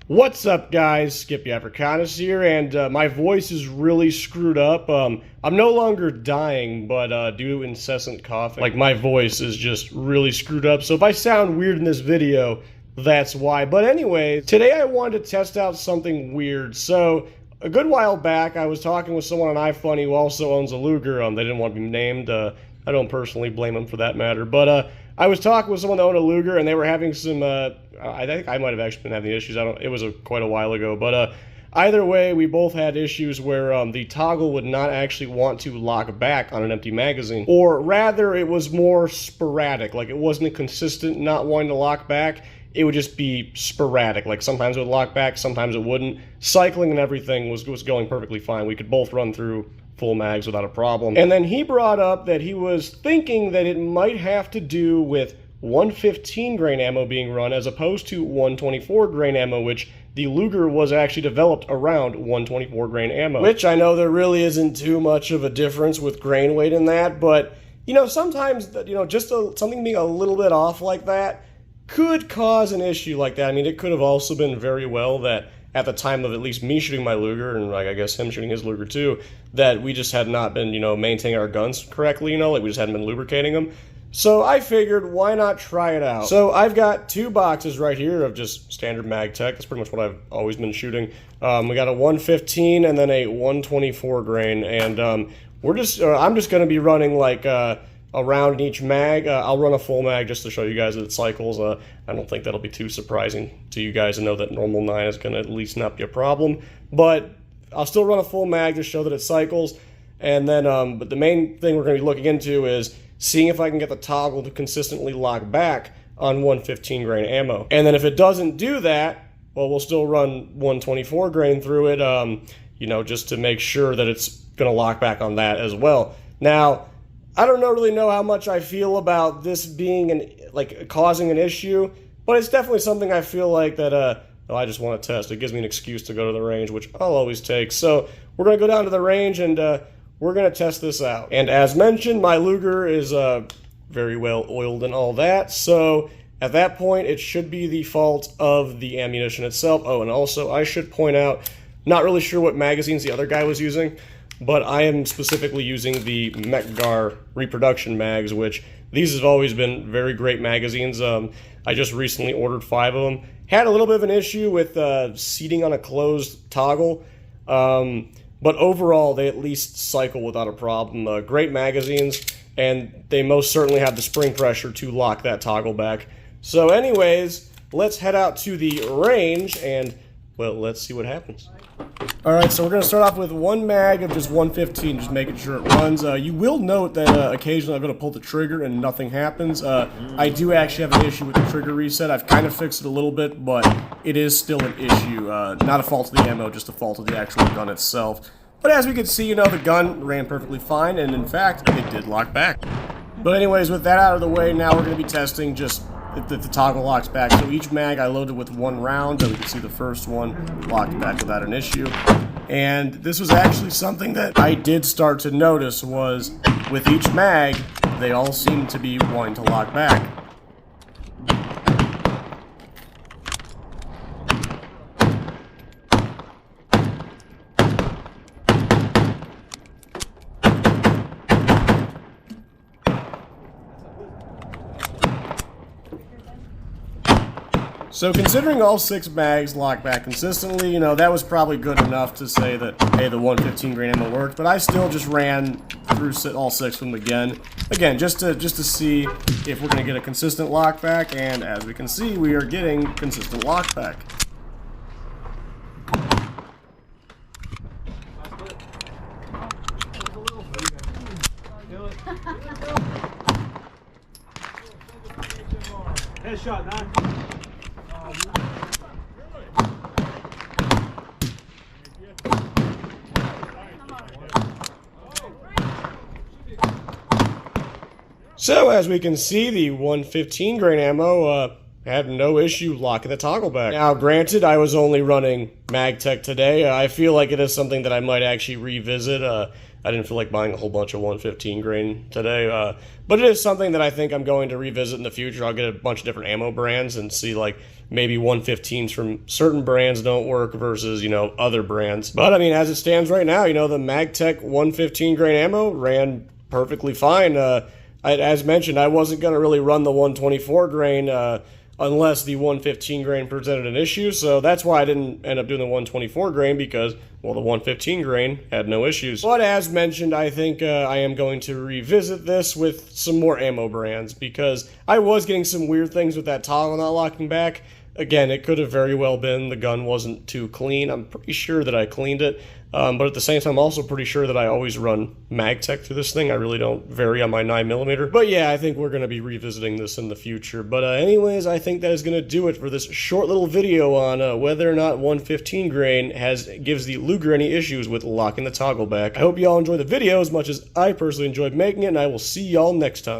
What's up, guys? Skippy Africanus here, and my voice is really screwed up. I'm no longer dying, but due to incessant coughing, like, my voice is just really screwed up. So if I sound weird in this video, that's why. But anyway, today I wanted to test out something weird. So a good while back, I was talking with someone on iFunny who also owns a Luger. They didn't want to be named. I don't personally blame them for that matter, but I was talking with someone that owned a Luger, and they were having some, I think I might have actually been having issues. It was quite a while ago, but either way, we both had issues where the toggle would not actually want to lock back on an empty magazine, or rather, it was more sporadic. Like, it wasn't consistent not wanting to lock back. It would just be sporadic. Like, sometimes it would lock back, sometimes it wouldn't. Cycling and everything was going perfectly fine. We could both run through full mags without a problem. And then he brought up that he was thinking that it might have to do with 115 grain ammo being run as opposed to 124 grain ammo, which the Luger was actually developed around 124 grain ammo. Which I know there really isn't too much of a difference with grain weight in that, but you know, sometimes, you know, just something being a little bit off like that could cause an issue like that. I mean, it could have also been very well that at the time of at least me shooting my Luger, and like I guess him shooting his Luger too, that we just had not been, you know, maintaining our guns correctly, you know, like we just hadn't been lubricating them. So I figured, why not try it out? So I've got two boxes right here of just standard mag tech. That's pretty much what I've always been shooting. We got a 115 and then a 124 grain, and I'm just going to be running like a round in each mag. I'll run a full mag just to show you guys that it cycles. I don't think that'll be too surprising to you guys to know that normal 9 is going to at least not be a problem. But I'll still run a full mag to show that it cycles. And then, but the main thing we're going to be looking into is seeing if I can get the toggle to consistently lock back on 115 grain ammo. And then if it doesn't do that, well, we'll still run 124 grain through it, you know, just to make sure that it's going to lock back on that as well. Now, I don't really know how much I feel about this being causing an issue, but it's definitely something I feel like that I just want to test. It gives me an excuse to go to the range, which I'll always take. So we're going to go down to the range and we're going to test this out. And as mentioned, my Luger is very well oiled and all that. So at that point, it should be the fault of the ammunition itself. Oh, and also I should point out, not really sure what magazines the other guy was using, but I am specifically using the Mekgar reproduction mags, which these have always been very great magazines. I just recently ordered 5 of them. Had a little bit of an issue with seating on a closed toggle, but overall they at least cycle without a problem. Great magazines, and they most certainly have the spring pressure to lock that toggle back. So anyways, let's head out to the range and, well, let's see what happens. Alright, so we're going to start off with one mag of just 115, just making sure it runs. You will note that occasionally I'm going to pull the trigger and nothing happens. I do actually have an issue with the trigger reset. I've kind of fixed it a little bit, but it is still an issue. Not a fault of the ammo, just a fault of the actual gun itself. But as we can see, you know, the gun ran perfectly fine, and in fact, it did lock back. But anyways, with that out of the way, now we're going to be testing just if the toggle locks back. So each mag I loaded with 1 round, so we can see the first one locked back without an issue. And this was actually something that I did start to notice, was with each mag, they all seem to be wanting to lock back. So considering all 6 mags lock back consistently, you know, that was probably good enough to say that, hey, the 115 grain ammo worked, but I still just ran through all 6 of them again, just to see if we're going to get a consistent lock back, and as we can see, we are getting consistent lock back. Headshot, man. So as we can see, the 115 grain ammo had no issue locking the toggle back. Now granted, I was only running MagTech today. I feel like it is something that I might actually revisit. I didn't feel like buying a whole bunch of 115 grain today. But it is something that I think I'm going to revisit in the future. I'll get a bunch of different ammo brands and see, like, maybe 115s from certain brands don't work versus, other brands. But, I mean, as it stands right now, the MagTech 115 grain ammo ran perfectly fine. As mentioned, I wasn't going to really run the 124 grain unless the 115 grain presented an issue, so that's why I didn't end up doing the 124 grain because, well, the 115 grain had no issues. But as mentioned, I think I am going to revisit this with some more ammo brands because I was getting some weird things with that toggle not locking back. Again, it could have very well been the gun wasn't too clean. I'm pretty sure that I cleaned it. But at the same time, I'm also pretty sure that I always run MagTech through this thing. I really don't vary on my 9mm. But yeah, I think we're going to be revisiting this in the future. But anyways, I think that is going to do it for this short little video on whether or not 115 grain gives the Luger any issues with locking the toggle back. I hope you all enjoyed the video as much as I personally enjoyed making it, and I will see y'all next time.